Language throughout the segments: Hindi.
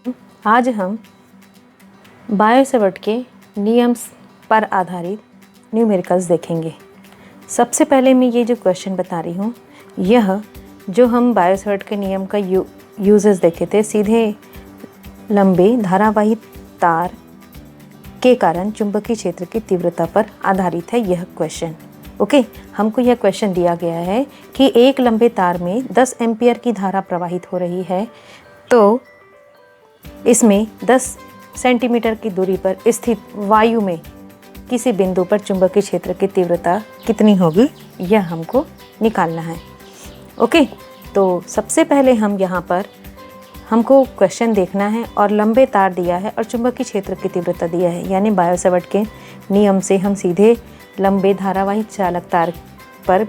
आज हम बायो-सैवर्ट के नियम पर आधारित न्यूमेरिकल्स देखेंगे। सबसे पहले मैं ये जो क्वेश्चन बता रही हूँ, यह जो हम बायो-सैवर्ट के नियम का यूजेस देखे थे, सीधे लंबे धारावाही तार के कारण चुंबकीय क्षेत्र की तीव्रता पर आधारित है यह क्वेश्चन। ओके, हमको यह क्वेश्चन दिया गया है कि एक लंबे तार में 10 एम्पियर की धारा प्रवाहित हो रही है, तो इसमें 10 सेंटीमीटर की दूरी पर स्थित वायु में किसी बिंदु पर चुंबकीय क्षेत्र की तीव्रता कितनी होगी, यह हमको निकालना है। ओके, तो सबसे पहले हम यहाँ पर हमको क्वेश्चन देखना है और लंबे तार दिया है और चुंबकीय क्षेत्र की तीव्रता दिया है, यानी बायो-सैवर्ट के नियम से हम सीधे लंबे धारावाही चालक तार पर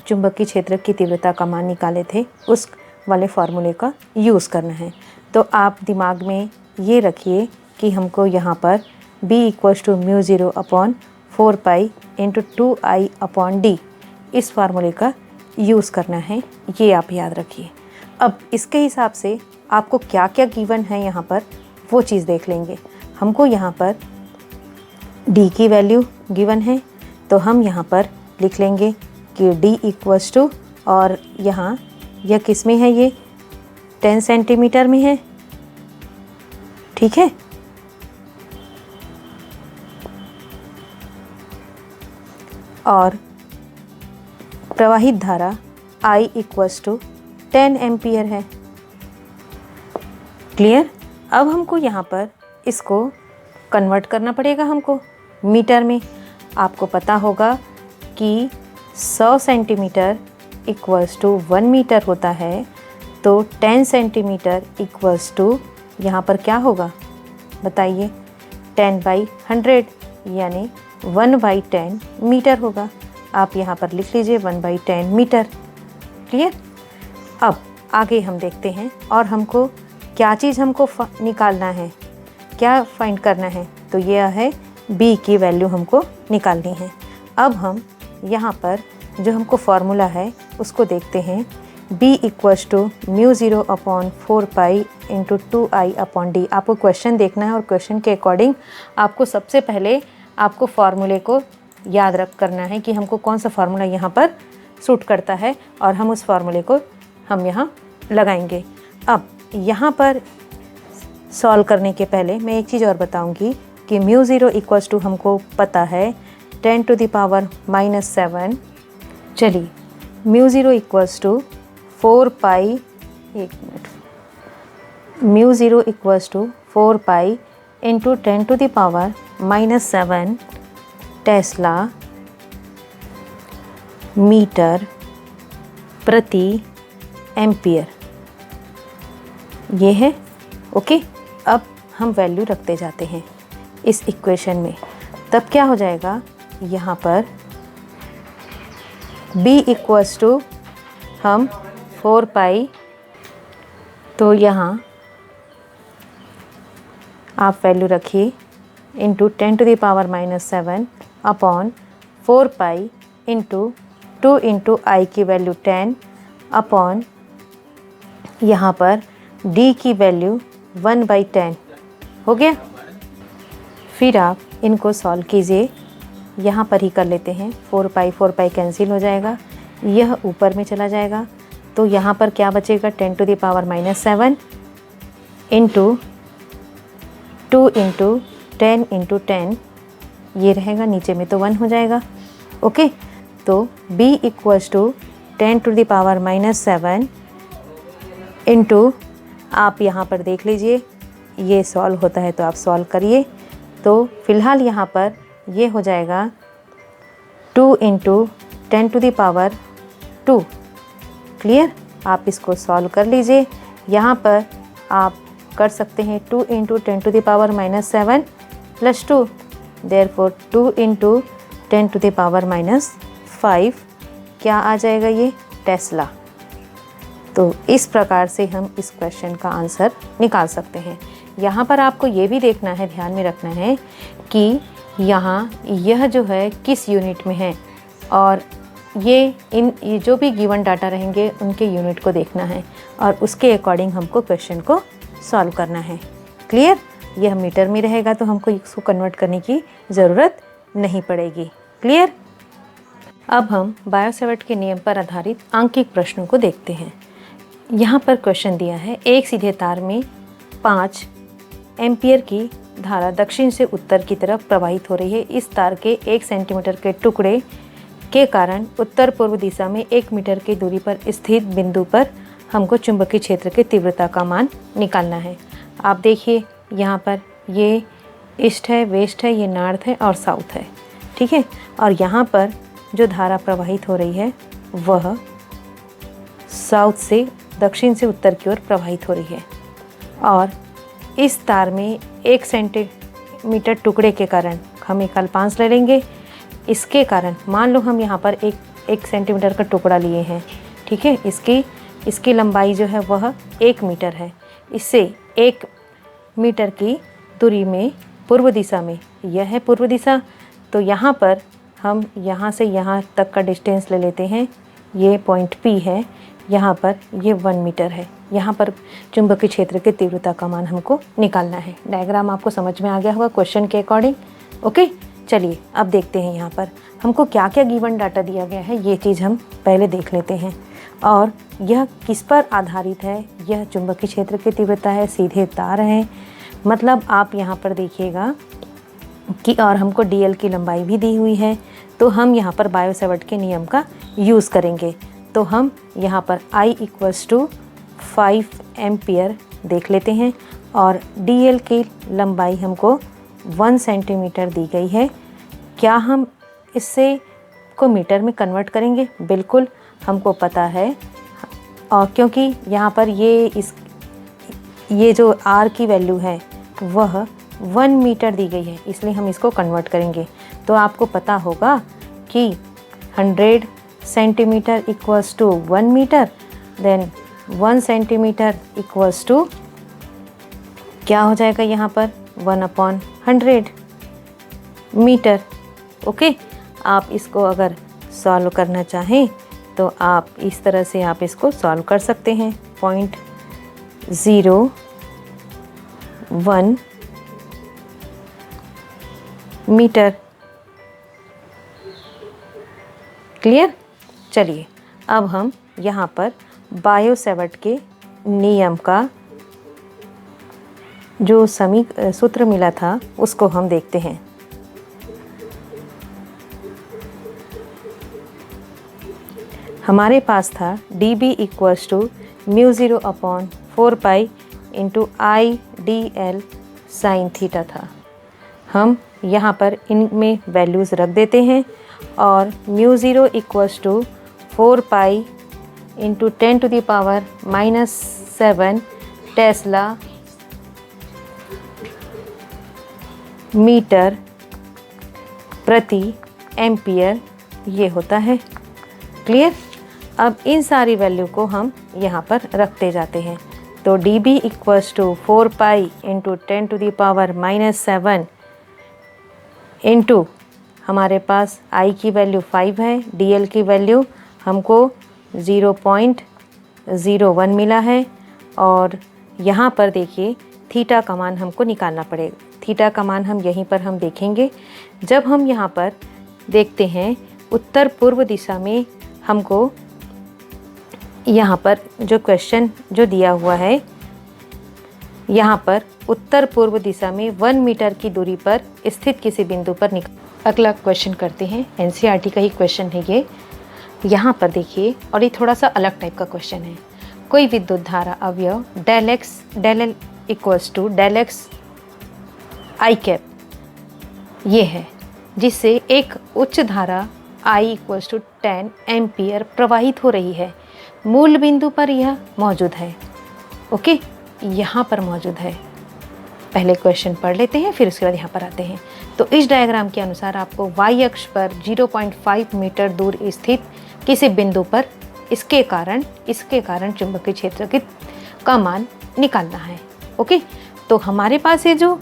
चुंबकीय क्षेत्र की तीव्रता का मान निकाले थे, उस वाले फॉर्मूले का यूज़ करना है। तो आप दिमाग में ये रखिए कि हमको यहाँ पर B = μ0/4π × 2I/d इस फार्मूले का यूज़ करना है, ये आप याद रखिए। अब इसके हिसाब से आपको क्या क्या गिवन है यहाँ पर, वो चीज़ देख लेंगे। हमको यहाँ पर D की वैल्यू गिवन है, तो हम यहाँ पर लिख लेंगे कि D = और यहाँ यह किस में है, ये 10 सेंटीमीटर में है, ठीक है। और प्रवाहित धारा I = 10 एम्पियर है। क्लियर। अब हमको यहाँ पर इसको कन्वर्ट करना पड़ेगा हमको मीटर में। आपको पता होगा कि 100 सेंटीमीटर = 1 मीटर होता है, तो 10 सेंटीमीटर = यहाँ पर क्या होगा बताइए, 10/100 यानी 1/10 मीटर होगा। आप यहाँ पर लिख लीजिए 1/10 मीटर। क्लियर। अब आगे हम देखते हैं और हमको क्या चीज़ हमको निकालना है, क्या फाइंड करना है, तो यह है B की वैल्यू हमको निकालनी है। अब हम यहाँ पर जो हमको फार्मूला है उसको देखते हैं। B = μ0/4π × 2I/d। आपको क्वेश्चन देखना है और क्वेश्चन के अकॉर्डिंग आपको सबसे पहले आपको फार्मूले को याद करना है कि हमको कौन सा फार्मूला यहाँ पर सूट करता है, और हम उस फार्मूले को हम यहाँ लगाएंगे। अब यहाँ पर सॉल्व करने के पहले मैं एक चीज़ और बताऊँगी कि μ0 हमको पता है 10⁻⁻7। चलिए, μ0 = 4π, एक मिनट, μ0 = 4π × 10⁻⁻7 टेस्ला मीटर प्रति एम्पियर, ये है। ओके, अब हम वैल्यू रखते जाते हैं इस इक्वेशन में। तब क्या हो जाएगा, यहाँ पर B = हम 4π, तो यहाँ आप वैल्यू रखिए × 10⁻⁻7 / 4π × 2 × I की वैल्यू 10 / यहाँ पर D की वैल्यू 1/10 हो गया। फिर आप इनको सॉल्व कीजिए, यहाँ पर ही कर लेते हैं। 4π कैंसिल हो जाएगा, यह ऊपर में चला जाएगा, तो यहाँ पर क्या बचेगा, 10⁻⁻7 × 2 × 10 × 10, ये रहेगा, नीचे में तो 1 हो जाएगा। ओके, तो B = 10⁻⁻7 × आप यहाँ पर देख लीजिए, ये सॉल्व होता है तो आप सॉल्व करिए। तो फिलहाल यहाँ पर ये हो जाएगा 2 × 10⁻²। क्लियर। आप इसको सॉल्व कर लीजिए। यहाँ पर आप कर सकते हैं 2 × 10⁻⁻7 + 2, देयरफॉर 2 × 10⁻⁻5 क्या आ जाएगा, ये टेस्ला। तो इस प्रकार से हम इस क्वेश्चन का आंसर निकाल सकते हैं। यहाँ पर आपको ये भी देखना है, ध्यान में रखना है कि यहाँ यह जो है किस यूनिट में है, और ये जो भी गिवन डाटा रहेंगे उनके यूनिट को देखना है और उसके अकॉर्डिंग हमको क्वेश्चन को सॉल्व करना है। क्लियर? यह मीटर में रहेगा तो हमको इसको कन्वर्ट करने की ज़रूरत नहीं पड़ेगी। क्लियर? अब हम बायो-सैवर्ट के नियम पर आधारित आंकिक प्रश्नों को देखते हैं। यहाँ पर क्वेश्चन दिया है, एक सीधे तार में 5 एम्पियर की धारा दक्षिण से उत्तर की तरफ प्रवाहित हो रही है। इस तार के 1 सेंटीमीटर के टुकड़े के कारण उत्तर पूर्व दिशा में 1 मीटर की दूरी पर स्थित बिंदु पर हमको चुंबकीय क्षेत्र की तीव्रता का मान निकालना है। आप देखिए यहाँ पर ये ईस्ट है, वेस्ट है, ये नॉर्थ है और साउथ है। ठीक है, और यहाँ पर जो धारा प्रवाहित हो रही है वह साउथ से दक्षिण से उत्तर की ओर प्रवाहित हो रही है। और इस तार में 1 सेंटीमीटर टुकड़े के कारण हम एक अल्पांश ले लेंगे। इसके कारण मान लो हम यहाँ पर एक सेंटीमीटर का टुकड़ा लिए हैं। ठीक है, इसकी लंबाई जो है वह 1 मीटर है। इससे 1 मीटर की दूरी में पूर्व दिशा में, यह है पूर्व दिशा, तो यहाँ पर हम यहाँ से यहाँ तक का डिस्टेंस ले लेते हैं। ये पॉइंट P है, यहाँ पर ये 1 मीटर है। यहाँ पर चुंबकीय क्षेत्र की तीव्रता का मान हमको निकालना है। डायग्राम आपको समझ में आ गया होगा क्वेश्चन के अकॉर्डिंग। ओके, चलिए अब देखते हैं यहाँ पर हमको क्या क्या गिवन डाटा दिया गया है, ये चीज़ हम पहले देख लेते हैं। और यह किस पर आधारित है? यह चुंबकीय क्षेत्र की तीव्रता है, सीधे तार है। मतलब आप यहाँ पर देखिएगा कि और हमको DL की लंबाई भी दी हुई है, तो हम यहाँ पर बायो-सैवर्ट के नियम का यूज़ करेंगे। तो हम यहाँ पर I = 5 एम्पियर देख लेते हैं और DL की लंबाई हमको 1 सेंटीमीटर दी गई है। क्या हम इससे को मीटर में कन्वर्ट करेंगे? बिल्कुल, हमको पता है। और क्योंकि यहाँ पर ये जो R की वैल्यू है वह 1 मीटर दी गई है, इसलिए हम इसको कन्वर्ट करेंगे। तो आपको पता होगा कि 100 सेंटीमीटर = 1 मीटर, देन 1 सेंटीमीटर = क्या हो जाएगा यहाँ पर 1/100 मीटर। ओके, आप इसको अगर सॉल्व करना चाहें तो आप इस तरह से आप इसको सॉल्व कर सकते हैं। 0.01 मीटर। क्लियर? चलिए अब हम यहाँ पर बायो-सैवर्ट के नियम का जो सूत्र मिला था उसको हम देखते हैं। हमारे पास था dB = μ0/4π I/dl sin थीटा था। हम यहाँ पर इनमें वैल्यूज़ रख देते हैं और μ0 = 4π × 10⁻⁻7 टेस्ला मीटर प्रति एम्पियर ये होता है। क्लियर? अब इन सारी वैल्यू को हम यहाँ पर रखते जाते हैं। तो dB = 4π × 10⁻⁻7 इंटू हमारे पास I की वैल्यू 5 है, DL की वैल्यू हमको 0.01 मिला है। और यहाँ पर देखिए थीटा का मान हमको निकालना पड़ेगा। थीटा का मान हम यहीं पर हम देखेंगे। जब हम यहाँ पर देखते हैं उत्तर पूर्व दिशा में, हमको यहाँ पर जो क्वेश्चन जो दिया हुआ है, यहाँ पर उत्तर पूर्व दिशा में 1 मीटर की दूरी पर स्थित किसी बिंदु पर अगला क्वेश्चन करते हैं। NCERT का ही क्वेश्चन है ये। यहाँ पर देखिए, और ये थोड़ा सा अलग टाइप का क्वेश्चन है। कोई विद्युत धारा अवयव del L = del X I cap ये है, जिससे एक उच्च धारा I = 10 एम्पियर प्रवाहित हो रही है। मूल बिंदु पर यह मौजूद है। ओके, यहाँ पर मौजूद है। पहले क्वेश्चन पढ़ लेते हैं, फिर उसके बाद यहाँ पर आते हैं। तो इस डायग्राम के अनुसार आपको y अक्ष पर 0.5 मीटर दूर स्थित किसी बिंदु पर इसके कारण चुंबकीय क्षेत्र का मान निकालना है। ओके, तो हमारे पास ये जो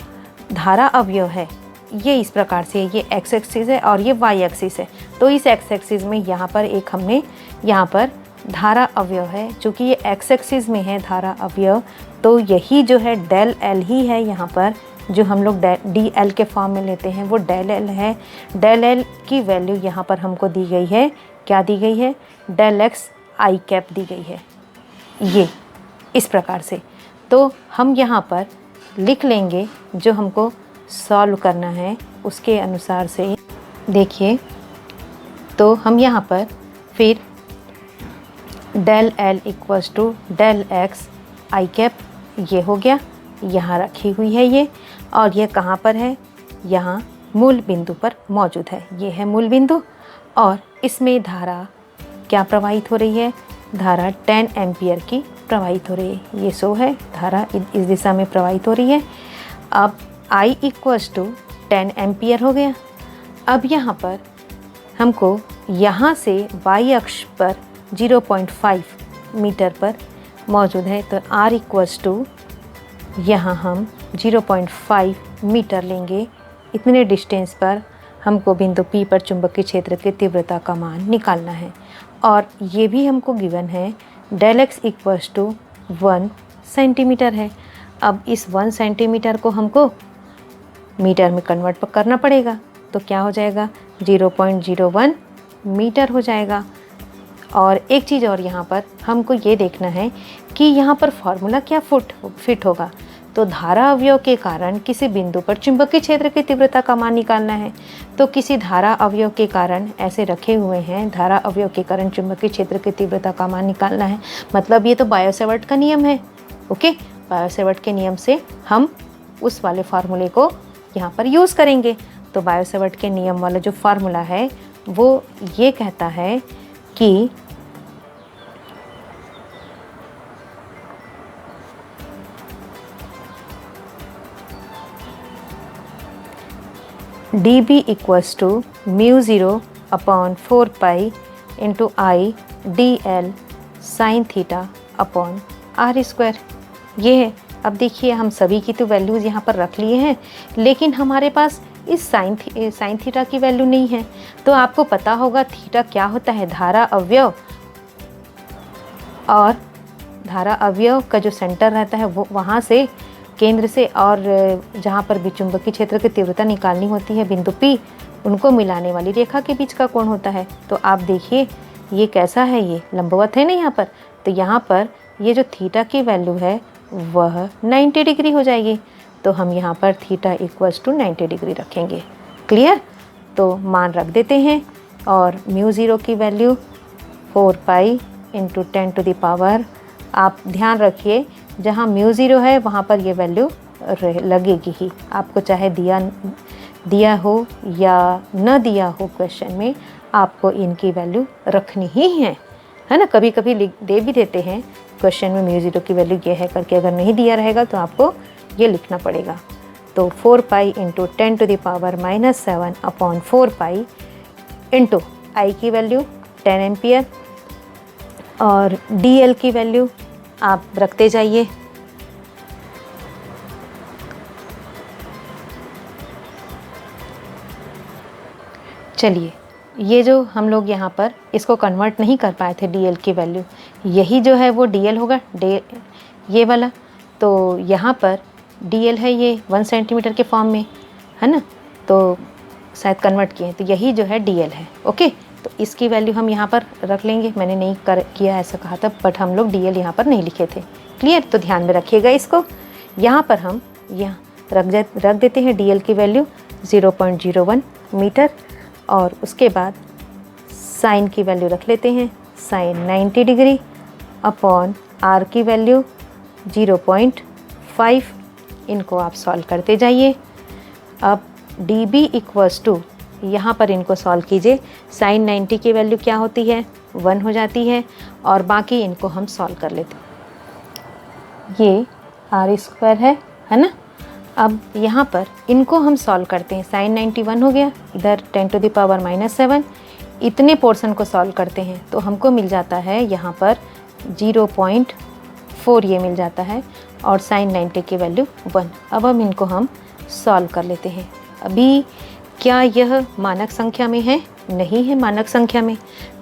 धारा अवयव है ये इस प्रकार से, ये x एक्सिस है और ये y एक्सिस है। तो इस x एक्सिस में यहाँ पर एक हमने यहाँ पर धारा अवयव है, चूँकि ये एक्स एक्सिस में है धारा अवयव, तो यही जो है डेल एल ही है यहाँ पर, जो हम लोग डी एल के फॉर्म में लेते हैं वो डेल एल है। डेल एल की वैल्यू यहाँ पर हमको दी गई है, क्या दी गई है, डेल एक्स आई कैप दी गई है, ये इस प्रकार से। तो हम यहाँ पर लिख लेंगे जो हमको सॉल्व करना है उसके अनुसार से। देखिए, तो हम यहाँ पर फिर del L equals to del X I cap, ये हो गया, यहाँ रखी हुई है ये, और ये कहाँ पर है, यहाँ मूल बिंदु पर मौजूद है, ये है मूल बिंदु। और इसमें धारा क्या प्रवाहित हो रही है, धारा 10 एम्पियर की प्रवाहित हो रही है, ये सो है धारा इस दिशा में प्रवाहित हो रही है। अब I इक्वल्स टू 10 एम्पियर हो गया। अब यहाँ पर हमको यहाँ से y अक्ष पर 0.5 मीटर पर मौजूद है, तो R इक्वल्स टू यहाँ हम 0.5 मीटर लेंगे। इतने डिस्टेंस पर हमको बिंदु P पर चुंबकीय क्षेत्र की तीव्रता का मान निकालना है। और ये भी हमको गिवन है del X equals to 1 centimetre है। अब इस 1 सेंटीमीटर को हमको मीटर में कन्वर्ट करना पड़ेगा, तो क्या हो जाएगा, 0.01 मीटर हो जाएगा। और एक चीज़ और यहाँ पर हमको ये देखना है कि यहाँ पर फॉर्मूला क्या फिट होगा। तो धारा अवयव के कारण किसी बिंदु पर चुंबकीय क्षेत्र की तीव्रता का मान निकालना है, तो किसी धारा अवयव के कारण ऐसे रखे हुए हैं, धारा अवयव के कारण चुंबकीय क्षेत्र की तीव्रता का मान निकालना है, मतलब ये तो बायो-सैवर्ट का नियम है। ओके, बायो-सैवर्ट के नियम से हम उस वाले फार्मूले को यहाँ पर यूज़ करेंगे। तो बायो-सैवर्ट के नियम वाला जो फार्मूला है वो ये कहता है कि dB equals to mu 0 upon 4 pi into I D L sine theta upon R square, ये है। अब देखिए, हम सभी की तो वैल्यूज़ यहाँ पर रख लिए हैं, लेकिन हमारे पास इस साइन थीटा की वैल्यू नहीं है। तो आपको पता होगा थीटा क्या होता है, धारा अवयव, और धारा अवयव का जो सेंटर रहता है वो वहाँ से, केंद्र से, और जहाँ पर भी चुंबकीय क्षेत्र की तीव्रता निकालनी होती है बिंदु P, उनको मिलाने वाली रेखा के बीच का कोण होता है। तो आप देखिए ये कैसा है, ये लंबवत है ना यहाँ पर, तो यहाँ पर ये जो थीटा की वैल्यू है वह 90 डिग्री हो जाएगी। तो हम यहाँ पर थीटा इक्वल्स टू 90 डिग्री रखेंगे। क्लियर, तो मान रख देते हैं, और म्यू 0 की value 4 pi into 10 to the power, आप ध्यान रखिए जहाँ म्यू 0 है वहाँ पर ये वैल्यू लगेगी ही, आपको चाहे दिया हो या न दिया हो क्वेश्चन में, आपको इनकी वैल्यू रखनी ही है ना। कभी कभी दे भी देते हैं क्वेश्चन में म्यू 0 की वैल्यू ये है करके, अगर नहीं दिया रहेगा तो आपको ये लिखना पड़ेगा। तो 4 pi into 10 to the power -7 upon 4 pi into I की वैल्यू 10 एम्पियर, और डी एल की वैल्यू आप रखते जाइए। चलिए, ये जो हम लोग यहाँ पर इसको कन्वर्ट नहीं कर पाए थे डीएल की वैल्यू, यही जो है वो डीएल होगा, ये वाला। तो यहाँ पर डीएल है ये 1 सेंटीमीटर के फॉर्म में, है ना, तो शायद कन्वर्ट किए, तो यही जो है डीएल है। ओके, तो इसकी वैल्यू हम यहाँ पर रख लेंगे। मैंने नहीं किया ऐसा कहा था, बट हम लोग डीएल यहाँ पर नहीं लिखे थे। क्लियर, तो ध्यान में रखिएगा इसको। यहाँ पर हम यहाँ रख देते हैं डीएल की वैल्यू 0.01 मीटर, और उसके बाद साइन की वैल्यू रख लेते हैं, साइन 90 डिग्री अपॉन आर की वैल्यू 0.5। इनको आप सॉल्व करते जाइए। अब dB इक्वल्स टू, यहाँ पर इनको सॉल्व कीजिए, साइन 90 की वैल्यू क्या होती है, 1 हो जाती है, और बाकी इनको हम सॉल्व कर लेते हैं। ये आर स्क्वायर है ना। अब यहाँ पर इनको हम सॉल्व करते हैं, साइन 91 हो गया, इधर 10 टू द पावर -7, इतने पोर्शन को सॉल्व करते हैं तो हमको मिल जाता है यहाँ पर 0.4 ये मिल जाता है, और साइन 90 की वैल्यू 1। अब हम इनको हम सॉल्व कर लेते हैं। अभी क्या यह मानक संख्या में है? नहीं है मानक संख्या में,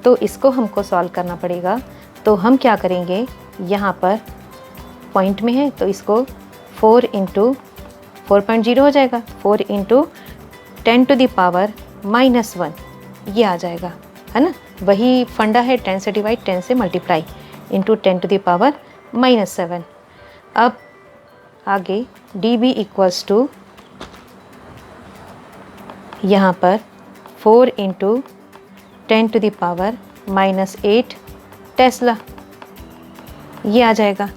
तो इसको हमको सॉल्व करना पड़ेगा तो हम क्या करेंगे, यहाँ पर पॉइंट में है तो इसको 4 इंटू 4.0 हो जाएगा, 4 इंटू 10⁻⁻1 ये आ जाएगा, है ना। वही फंडा है, 10 से डिवाइड, 10 से मल्टीप्लाई इंटू 10⁻⁻7। अब आगे dB इक्वल्स टू यहाँ पर 4 इंटू 10⁻⁻8 टेस्ला ये आ जाएगा।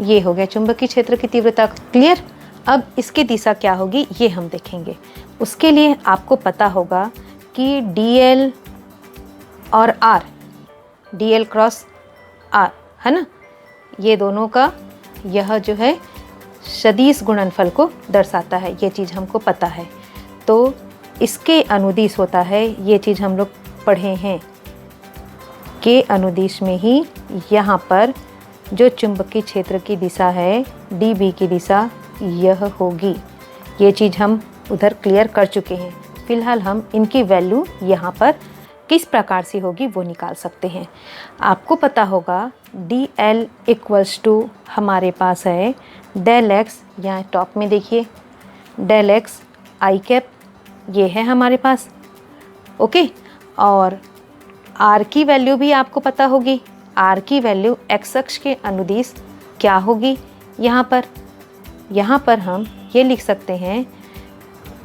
ये हो गया चुंबकीय क्षेत्र की तीव्रता। क्लियर। अब इसकी दिशा क्या होगी ये हम देखेंगे। उसके लिए आपको पता होगा कि dl और r, dl क्रॉस r, है ना, ये दोनों का यह जो है सदिश गुणनफल को दर्शाता है, ये चीज़ हमको पता है। तो इसके अनुदिश होता है, ये चीज़ हम लोग पढ़े हैं, के अनुदिश में ही यहाँ पर जो चुंबकीय क्षेत्र की दिशा है dB की दिशा यह होगी। ये चीज़ हम उधर क्लियर कर चुके हैं। फिलहाल हम इनकी वैल्यू यहाँ पर किस प्रकार से होगी वो निकाल सकते हैं। आपको पता होगा dl इक्वल्स टू हमारे पास है डेल एक्स, यहाँ टॉप में देखिए डेल एक्स आई कैप, ये है हमारे पास। ओके। और r की वैल्यू भी आपको पता होगी, r की वैल्यू x अक्ष के अनुदिश क्या होगी। यहाँ पर हम ये लिख सकते हैं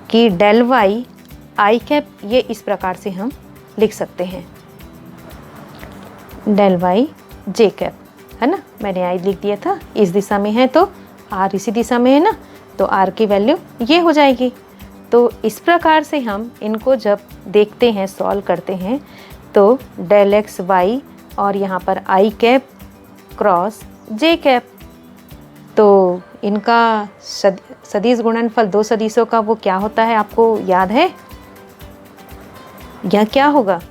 कि डेल वाई आई कैप, ये इस प्रकार से हम लिख सकते हैं, डेल वाई जे कैप, है ना। मैंने आई लिख दिया था, इस दिशा में है तो r इसी दिशा में है ना, तो r की वैल्यू ये हो जाएगी। तो इस प्रकार से हम इनको जब देखते हैं, सॉल्व करते हैं, तो डेल एक्स वाई और यहाँ पर आई कैप क्रॉस जे कैप, तो इनका सदिश गुणनफल दो सदिशों का वो क्या होता है आपको याद है? यह क्या होगा,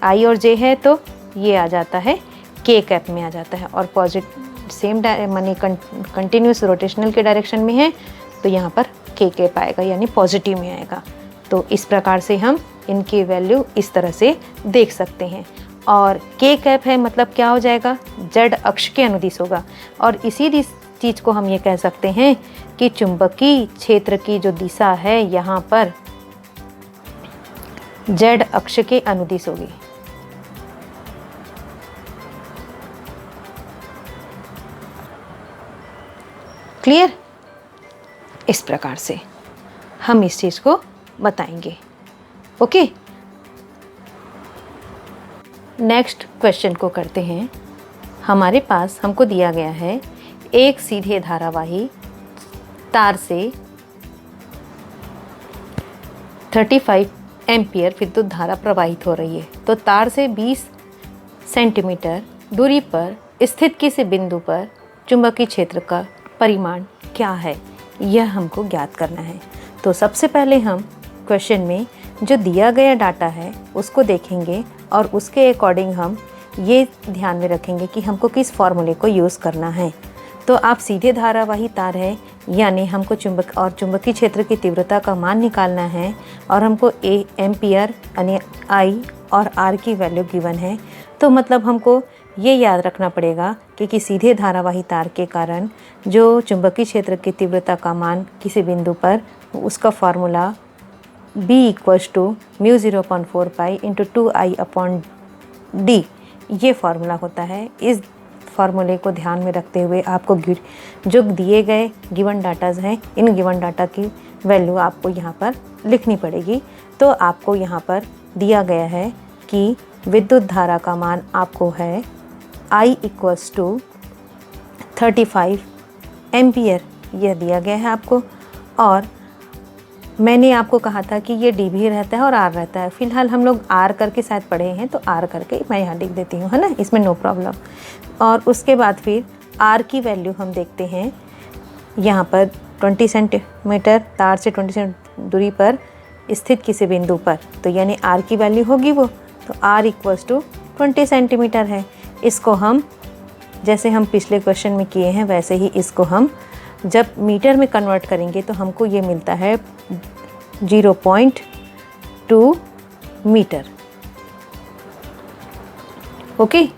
आई और जे है तो ये आ जाता है के कैप में आ जाता है, और पॉजिटिव सेम माने कंटिन्यूस रोटेशनल के डायरेक्शन में है तो यहाँ पर के कैप आएगा, यानी पॉजिटिव में आएगा। तो इस प्रकार से हम इनकी वैल्यू इस तरह से देख सकते हैं। और के कैप है मतलब क्या हो जाएगा, जेड अक्ष के अनुदिश होगा। और इसी चीज़ को हम ये कह सकते हैं कि चुंबकीय क्षेत्र की जो दिशा है यहाँ पर जेड अक्ष के अनुदिश होगी। क्लियर। इस प्रकार से हम इस चीज़ को बताएंगे। ओके। नेक्स्ट क्वेश्चन को करते हैं। हमारे पास हमको दिया गया है एक सीधे धारावाही तार से 35 एम्पियर विद्युत धारा प्रवाहित हो रही है। तो तार से 20 सेंटीमीटर दूरी पर स्थित किसी बिंदु पर चुंबकीय क्षेत्र का परिमाण क्या है, यह हमको ज्ञात करना है। तो सबसे पहले हम क्वेश्चन में जो दिया गया डाटा है उसको देखेंगे और उसके अकॉर्डिंग हम ये ध्यान में रखेंगे कि हमको किस फॉर्मूले को यूज़ करना है। तो आप सीधे धारावाही तार है, यानी हमको चुंबकीय क्षेत्र की तीव्रता का मान निकालना है और हमको ए एम्पियर यानी आई और आर की वैल्यू गिवन है। तो मतलब हमको ये याद रखना पड़ेगा कि सीधे धारावाही तार के कारण जो चुंबकीय क्षेत्र की तीव्रता का मान किसी बिंदु पर, उसका formula B equals to μ0.4 pi into 2I/d, ये फार्मूला होता है। इस फार्मूले को ध्यान में रखते हुए आपको जो दिए गए गिवन डाटाज हैं, इन गिवन डाटा की वैल्यू आपको यहाँ पर लिखनी पड़ेगी। तो आपको यहाँ पर दिया गया है कि विद्युत धारा का मान आपको है I इक्वल्स टू 35 एम्पियर, यह दिया गया है आपको। और मैंने आपको कहा था कि ये डी भी रहता है और आर रहता है। फिलहाल हम लोग आर करके शायद पढ़े हैं, तो आर करके मैं यहाँ लिख देती हूँ, है ना, इसमें नो प्रॉब्लम। और उसके बाद फिर आर की वैल्यू हम देखते हैं यहाँ पर 20 सेंटीमीटर तार से 20 सेंटीमीटर दूरी पर स्थित किसी बिंदु पर, तो यानी आर की वैल्यू होगी वो, तो आर इक्वल्स टू 20 सेंटीमीटर है। इसको हम जैसे हम पिछले क्वेश्चन में किए हैं वैसे ही इसको हम जब मीटर में कन्वर्ट करेंगे तो हमको ये मिलता है 0.2 मीटर। ओके,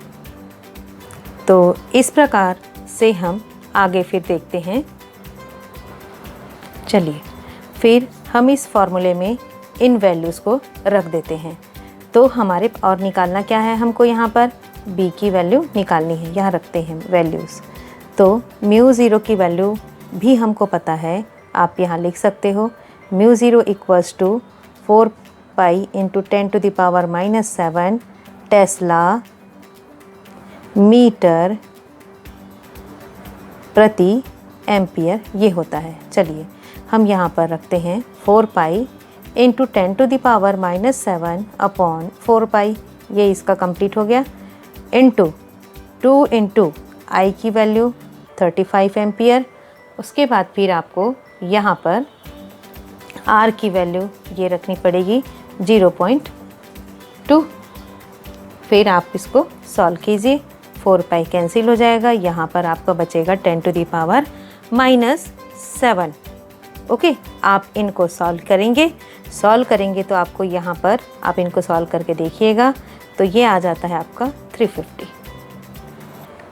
तो इस प्रकार से हम आगे फिर देखते हैं। चलिए फिर हम इस फॉर्मूले में इन वैल्यूज़ को रख देते हैं। तो हमारे और निकालना क्या है, हमको यहाँ पर b की वैल्यू निकालनी है। यहाँ रखते हैं वैल्यूज़। तो म्यू ज़ीरो की वैल्यू भी हमको पता है, आप यहाँ लिख सकते हो mu zero equals to 4 pi into 10⁻⁻7 tesla metre प्रति एम्पियर ये होता है। चलिए हम यहाँ पर रखते हैं 4 पाई इंटू 10⁻⁻7 अपॉन 4 पाई, ये इसका कंप्लीट हो गया, इंटू 2 इंटू आई की वैल्यू 35 एम्पियर। उसके बाद फिर आपको यहाँ पर आर की वैल्यू ये रखनी पड़ेगी 0.2। फिर आप इसको सॉल्व कीजिए, 4 पाई कैंसिल हो जाएगा, यहाँ पर आपका बचेगा 10⁻⁻7। ओके, आप इनको सॉल्व करेंगे तो आपको यहाँ पर आप इनको सॉल्व करके देखिएगा तो ये आ जाता है आपका 350।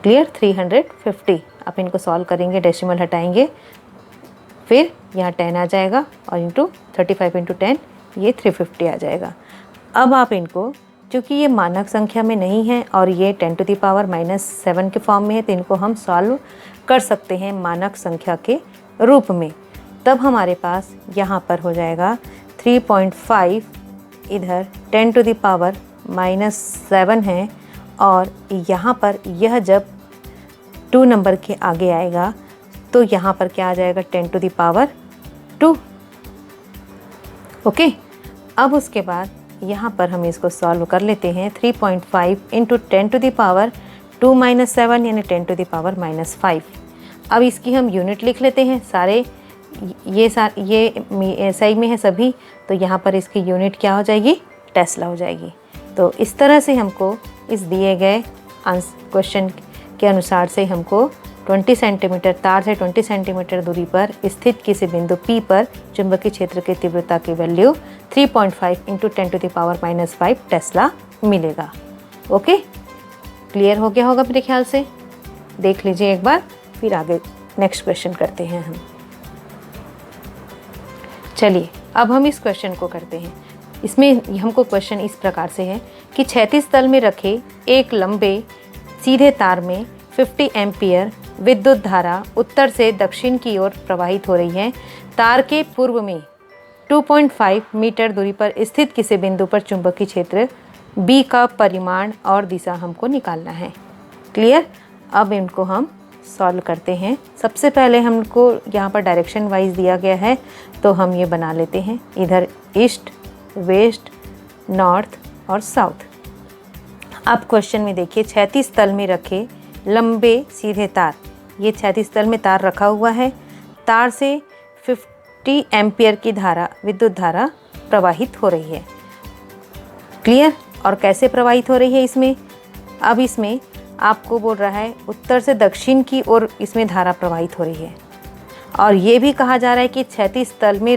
क्लियर, 350 आप इनको सॉल्व करेंगे, डेसिमल हटाएंगे, फिर यहाँ 10 आ जाएगा और इंटू 35 इंटू 10 ये 350 आ जाएगा। अब आप इनको, क्योंकि ये मानक संख्या में नहीं है और ये 10⁻⁻7 के फॉर्म में है, तो इनको हम सॉल्व कर सकते हैं मानक संख्या के रूप में। तब हमारे पास यहाँ पर हो जाएगा 3.5, इधर 10⁻⁻7 है और यहाँ पर यह जब 2 नंबर के आगे आएगा तो यहाँ पर क्या आ जाएगा 10⁻²। ओके, अब उसके बाद यहाँ पर हम इसको सॉल्व कर लेते हैं। 3.5 इंटू 10⁻2-7 यानी 10⁻5। अब इसकी हम यूनिट लिख लेते हैं। सारे ये SI में है सभी, तो यहाँ पर इसकी यूनिट क्या हो जाएगी, टेस्ला हो जाएगी। तो इस तरह से हमको इस दिए गए क्वेश्चन के अनुसार से हमको 20 सेंटीमीटर तार से 20 सेंटीमीटर दूरी पर स्थित किसी बिंदु P पर चुंबकीय क्षेत्र की तीव्रता की वैल्यू 3.5 इंटू 10⁻⁻5 टेस्ला मिलेगा। ओके, क्लियर हो गया होगा मेरे ख्याल से। देख लीजिए एक बार, फिर आगे नेक्स्ट क्वेश्चन करते हैं हम। चलिए अब हम इस क्वेश्चन को करते हैं। इसमें हमको क्वेश्चन इस प्रकार से है कि क्षैतिज तल में रखे एक लंबे सीधे तार में 50 एम्पियर विद्युत धारा उत्तर से दक्षिण की ओर प्रवाहित हो रही है। तार के पूर्व में 2.5 मीटर दूरी पर स्थित किसी बिंदु पर चुंबकीय क्षेत्र B का परिमाण और दिशा हमको निकालना है। क्लियर, अब इनको हम सॉल्व करते हैं। सबसे पहले हमको यहाँ पर डायरेक्शन वाइज दिया गया है, तो हम ये बना लेते हैं, इधर ईस्ट, वेस्ट, नॉर्थ और साउथ। अब क्वेश्चन में देखिए, क्षैतिज तल में रखे लंबे सीधे तार, ये क्षैतिज तल में तार रखा हुआ है, तार से 50 एम्पियर की धारा, विद्युत धारा प्रवाहित हो रही है। क्लियर, और कैसे प्रवाहित हो रही है इसमें, अब इसमें आपको बोल रहा है उत्तर से दक्षिण की ओर इसमें धारा प्रवाहित हो रही है, और ये भी कहा जा रहा है कि क्षैतिज तल में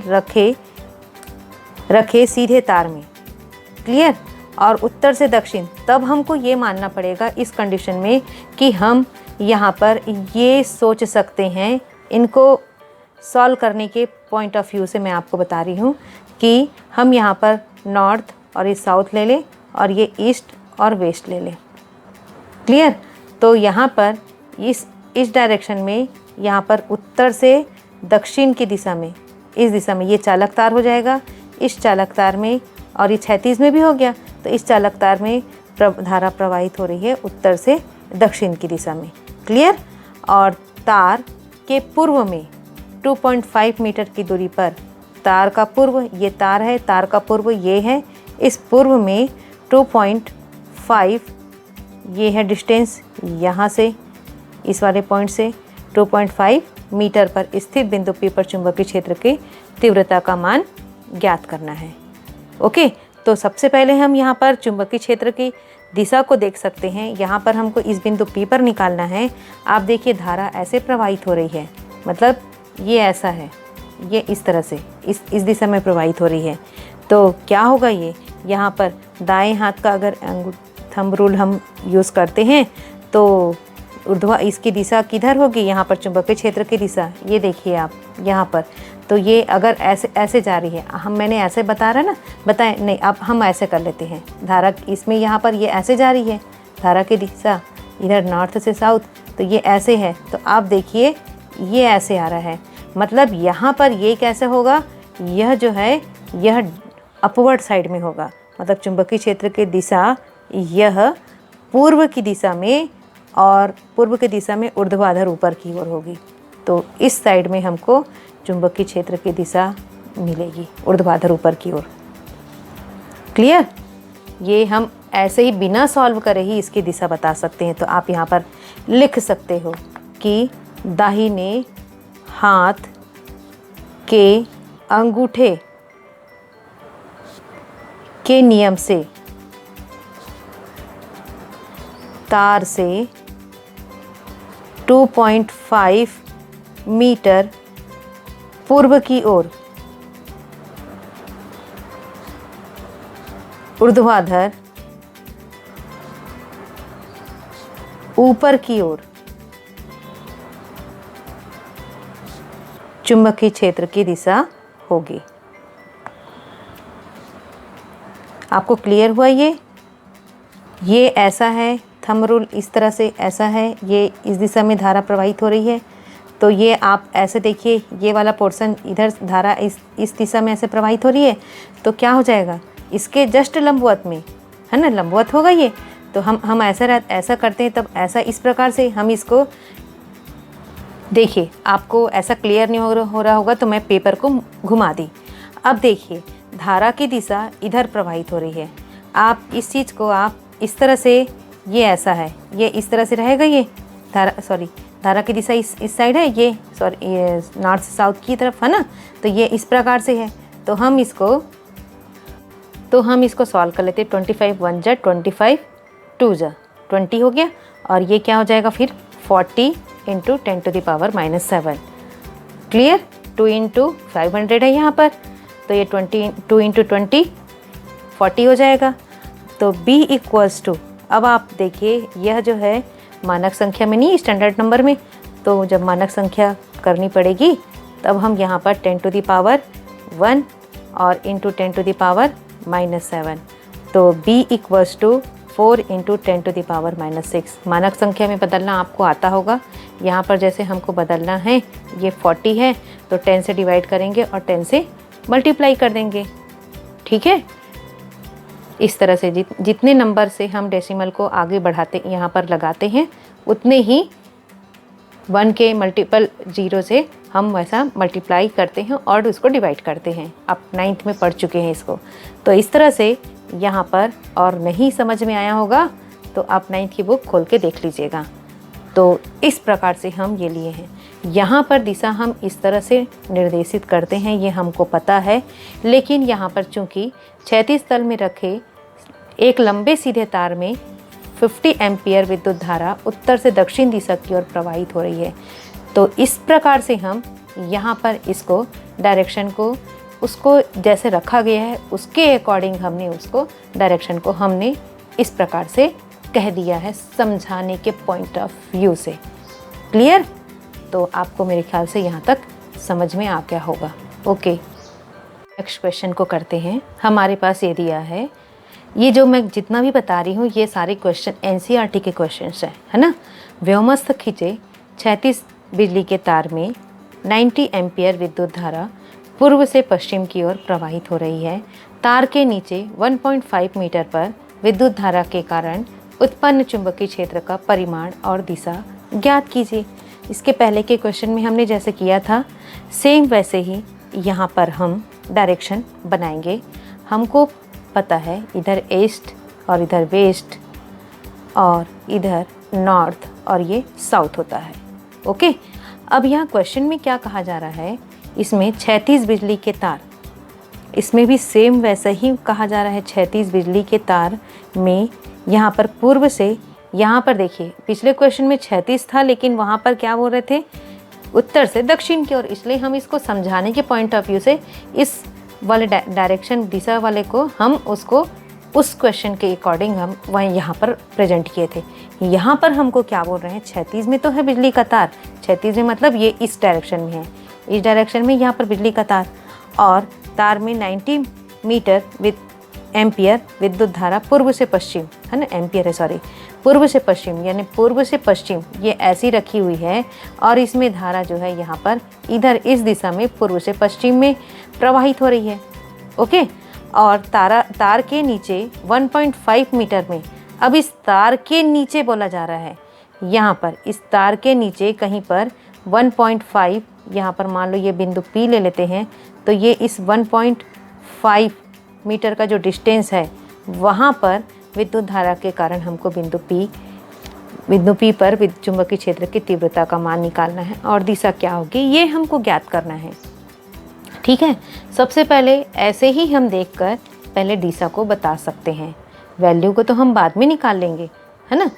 रखे सीधे तार में। क्लियर, और उत्तर से दक्षिण, तब हमको ये मानना पड़ेगा इस कंडीशन में कि हम यहाँ पर ये सोच सकते हैं, इनको सॉल्व करने के पॉइंट ऑफ व्यू से मैं आपको बता रही हूँ कि हम यहाँ पर नॉर्थ और ये साउथ ले लें और ये ईस्ट और वेस्ट ले लें। क्लियर, तो यहाँ पर इस डायरेक्शन में, यहाँ पर उत्तर से दक्षिण की दिशा में, इस दिशा में ये चालक तार हो जाएगा, इस चालक तार में, और ये क्षैतिज में भी हो गया, तो इस चालक तार में धारा प्रवाहित हो रही है उत्तर से दक्षिण की दिशा में। क्लियर, और तार के पूर्व में 2.5 मीटर की दूरी पर, तार का पूर्व ये तार है, तार का पूर्व ये है, इस पूर्व में 2.5 ये है डिस्टेंस, यहाँ से इस वाले पॉइंट से 2.5 मीटर पर स्थित बिंदु P पर चुंबकीय क्षेत्र की तीव्रता का मान ज्ञात करना है। ओके, तो सबसे पहले हम यहाँ पर चुंबकीय क्षेत्र की दिशा को देख सकते हैं। यहाँ पर हमको इस बिंदु P पर निकालना है। आप देखिए धारा ऐसे प्रवाहित हो रही है, मतलब ये ऐसा है, ये इस तरह से इस दिशा में प्रवाहित हो रही है। तो क्या होगा, ये यहाँ पर दाएं हाथ का अगर थंब रूल हम यूज़ करते हैं तो इसकी दिशा किधर होगी, यहाँ पर चुंबकीय क्षेत्र की दिशा, ये देखिए आप यहाँ पर। तो ये अगर ऐसे ऐसे जा रही है, मैंने ऐसे बताया ना, बताएं नहीं, अब हम ऐसे कर लेते हैं। धारा इसमें यहाँ पर ये ऐसे जा रही है, धारा की दिशा इधर नॉर्थ से साउथ, तो ये ऐसे है। तो आप देखिए ये ऐसे आ रहा है, मतलब यहाँ पर ये कैसे होगा, यह जो है यह अपवर्ड साइड में होगा, मतलब चुंबकीय क्षेत्र की दिशा यह पूर्व की दिशा में, और पूर्व की दिशा में ऊर्ध्वाधर ऊपर की ओर होगी। तो इस साइड में हमको चुंबकीय क्षेत्र की दिशा मिलेगी, ऊर्ध्वाधर ऊपर की ओर। क्लियर? ये हम ऐसे ही बिना सॉल्व करे ही इसकी दिशा बता सकते हैं। तो आप यहाँ पर लिख सकते हो कि दाहिने हाथ के अंगूठे के नियम से तार से 2.5 मीटर पूर्व की ओर ऊर्ध्वाधर ऊपर की ओर चुंबकीय क्षेत्र की दिशा होगी। आपको क्लियर हुआ? ये ऐसा है, थंब रूल इस तरह से ऐसा है, ये इस दिशा में धारा प्रवाहित हो रही है। तो ये आप ऐसे देखिए, ये वाला पोर्शन इधर धारा इस दिशा में ऐसे प्रवाहित हो रही है, तो क्या हो जाएगा, इसके जस्ट लंबवत में है ना, लंबवत होगा ये। तो हम ऐसा करते हैं, तब ऐसा इस प्रकार से हम इसको देखिए। आपको ऐसा क्लियर नहीं हो रहा होगा, तो मैं पेपर को घुमा दी। अब देखिए धारा की दिशा इधर प्रवाहित हो रही है। आप इस चीज़ को आप इस तरह से, ये ऐसा है, ये इस तरह से रहेगा, ये धारा की दिशा इस साइड है, ये नॉर्थ से साउथ की तरफ है ना। तो ये इस प्रकार से है। तो हम इसको सॉल्व कर लेते हैं। 25 1 जा 25, 2 जा 20 हो गया, और ये क्या हो जाएगा फिर 40 × 10⁻⁻7। क्लियर? 2 × 500 है यहाँ पर, तो ये 2 × 20 40 हो जाएगा। तो B = अब आप देखिए, यह जो है मानक संख्या में नहीं, स्टैंडर्ड नंबर में। तो जब मानक संख्या करनी पड़ेगी, तब हम यहाँ पर 10⁻1 और × 10⁻⁻7। तो B = 4 × 10⁻⁻6। मानक संख्या में बदलना आपको आता होगा। यहाँ पर जैसे हमको बदलना है, ये 40 है, तो 10 से डिवाइड करेंगे और 10 से मल्टीप्लाई कर देंगे। ठीक है? इस तरह से जितने नंबर से हम डेसिमल को आगे बढ़ाते, यहाँ पर लगाते हैं, उतने ही 1 के मल्टीपल 0 से हम वैसा मल्टीप्लाई करते हैं और उसको डिवाइड करते हैं। आप 9th में पढ़ चुके हैं इसको। तो इस तरह से यहाँ पर, और नहीं समझ में आया होगा तो आप 9th की बुक खोल के देख लीजिएगा। तो इस प्रकार से हम ये लिए हैं। यहाँ पर दिशा हम इस तरह से निर्देशित करते हैं, ये हमको पता है। लेकिन यहाँ पर चूँकि क्षैतिज तल में रखे एक लंबे सीधे तार में 50 एम्पियर विद्युत धारा उत्तर से दक्षिण दिशा की ओर प्रवाहित हो रही है, तो इस प्रकार से हम यहाँ पर इसको डायरेक्शन को, उसको जैसे रखा गया है उसके अकॉर्डिंग हमने उसको डायरेक्शन को हमने इस प्रकार से कह दिया है, समझाने के पॉइंट ऑफ व्यू से। क्लियर? तो आपको मेरे ख्याल से यहाँ तक समझ में आ गया होगा। ओके, नेक्स्ट क्वेश्चन को करते हैं। हमारे पास ये दिया है, ये जो मैं जितना भी बता रही हूँ ये सारे क्वेश्चन NCERT के क्वेश्चंस हैं, है ना। व्योमस्थ खींचे क्षैतिज बिजली के तार में 90 एम्पियर विद्युत धारा पूर्व से पश्चिम की ओर प्रवाहित हो रही है। तार के नीचे 1.5 मीटर पर विद्युत धारा के कारण उत्पन्न चुंबकीय क्षेत्र का परिमाण और दिशा ज्ञात कीजिए। इसके पहले के क्वेश्चन में हमने जैसे किया था, सेम वैसे ही यहाँ पर हम डायरेक्शन बनाएंगे। हमको पता है इधर ईस्ट और इधर वेस्ट और इधर नॉर्थ और ये साउथ होता है। ओके, अब यहाँ क्वेश्चन में क्या कहा जा रहा है, इसमें क्षैतिज बिजली के तार, इसमें भी सेम वैसा ही कहा जा रहा है। क्षैतिज बिजली के तार में यहाँ पर पूर्व से, यहाँ पर देखिए पिछले क्वेश्चन में क्षैतिज था, लेकिन वहाँ पर क्या बोल रहे थे, उत्तर से दक्षिण की ओर। इसलिए हम इसको समझाने के पॉइंट ऑफ व्यू से इस वाले डायरेक्शन दिशा वाले को हम उसको उस क्वेश्चन के अकॉर्डिंग हम वहीं यहाँ पर प्रेजेंट किए थे। यहाँ पर हमको क्या बोल रहे हैं, क्षैतिज में तो है बिजली का तार, क्षैतिज में मतलब ये इस डायरेक्शन में है, इस डायरेक्शन में यहाँ पर बिजली का तार, और तार में 90 मीटर विद एम्पियर विद्युत धारा पूर्व से पश्चिम, है ना, एम्पियर है सॉरी, पूर्व से पश्चिम यानी पूर्व से पश्चिम ये ऐसी रखी हुई है, और इसमें धारा जो है यहाँ पर इधर इस दिशा में पूर्व से पश्चिम में प्रवाहित हो रही है। ओके, और तार के नीचे 1.5 मीटर में, अब इस तार के नीचे बोला जा रहा है, यहाँ पर इस तार के नीचे कहीं पर 1.5, यहाँ पर मान लो ये बिंदु P ले लेते हैं, तो ये इस 1.5 मीटर का जो डिस्टेंस है वहाँ पर विद्युत धारा के कारण हमको बिंदु P पर विद्युत चुंबकीय क्षेत्र की तीव्रता का मान निकालना है, और दिशा क्या होगी ये हमको ज्ञात करना है। ठीक है, सबसे पहले ऐसे ही हम देखकर पहले दिशा को बता सकते हैं, वैल्यू को तो हम बाद में निकाल लेंगे, है ना।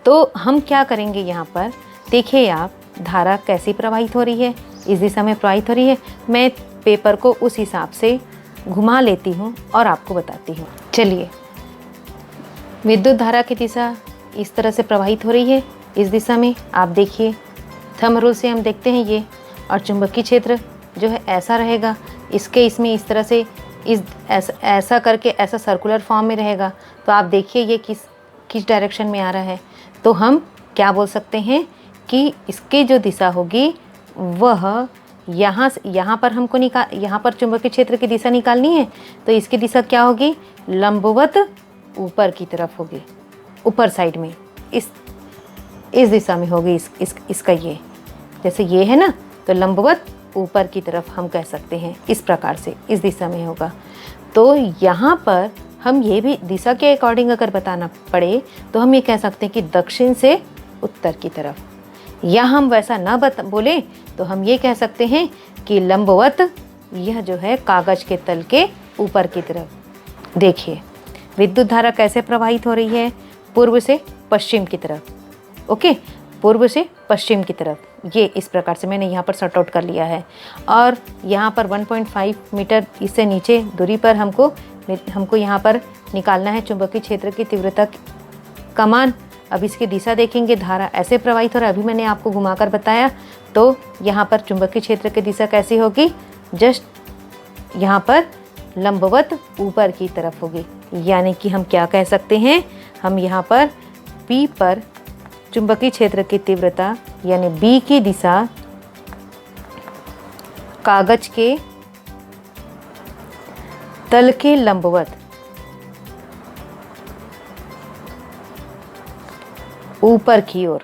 तो हम क्या करेंगे, यहाँ पर देखिए आप, धारा कैसी प्रवाहित हो रही है, इस दिशा में प्रवाहित हो रही है। मैं पेपर को उस हिसाब से घुमा लेती हूँ और आपको बताती हूँ। चलिए, विद्युत धारा की दिशा इस तरह से प्रवाहित हो रही है, इस दिशा में आप देखिए, थंब रूल से हम देखते हैं ये, और चुंबकीय क्षेत्र जो है ऐसा रहेगा, इसमें इस तरह से ऐसा करके ऐसा सर्कुलर फॉर्म में रहेगा। तो आप देखिए ये किस डायरेक्शन में आ रहा है, तो हम क्या बोल सकते हैं कि इसकी जो दिशा होगी वह यहाँ पर हमको यहाँ पर चुंबकीय क्षेत्र की दिशा निकालनी है, तो इसकी दिशा क्या होगी, लंबवत ऊपर की तरफ होगी, ऊपर साइड में इस दिशा में होगी। इसका ये जैसे ये है ना, तो लंबवत ऊपर की तरफ हम कह सकते हैं, इस प्रकार से इस दिशा में होगा। तो यहाँ पर हम ये भी दिशा के अकॉर्डिंग अगर बताना पड़े तो हम ये कह सकते हैं कि दक्षिण से उत्तर की तरफ, या हम वैसा ना बोले तो हम ये कह सकते हैं कि लंबवत, यह जो है कागज के तल के ऊपर की तरफ। देखिए विद्युत धारा कैसे प्रवाहित हो रही है, पूर्व से पश्चिम की तरफ। ओके, पूर्व से पश्चिम की तरफ, ये इस प्रकार से मैंने यहाँ पर सॉर्ट आउट कर लिया है। और यहाँ पर 1.5 मीटर इससे नीचे दूरी पर हमको यहाँ पर निकालना है चुंबकीय क्षेत्र की तीव्रता का मान। अब इसकी दिशा देखेंगे, धारा ऐसे प्रवाहित हो रहा है, अभी मैंने आपको घुमाकर बताया। तो यहाँ पर चुंबकीय क्षेत्र की दिशा कैसी होगी, जस्ट यहाँ पर लंबवत ऊपर की तरफ होगी। यानी कि हम क्या कह सकते हैं, हम यहाँ पर P पर चुंबकीय क्षेत्र की तीव्रता यानी B की दिशा कागज के तल के लंबवत ऊपर की ओर,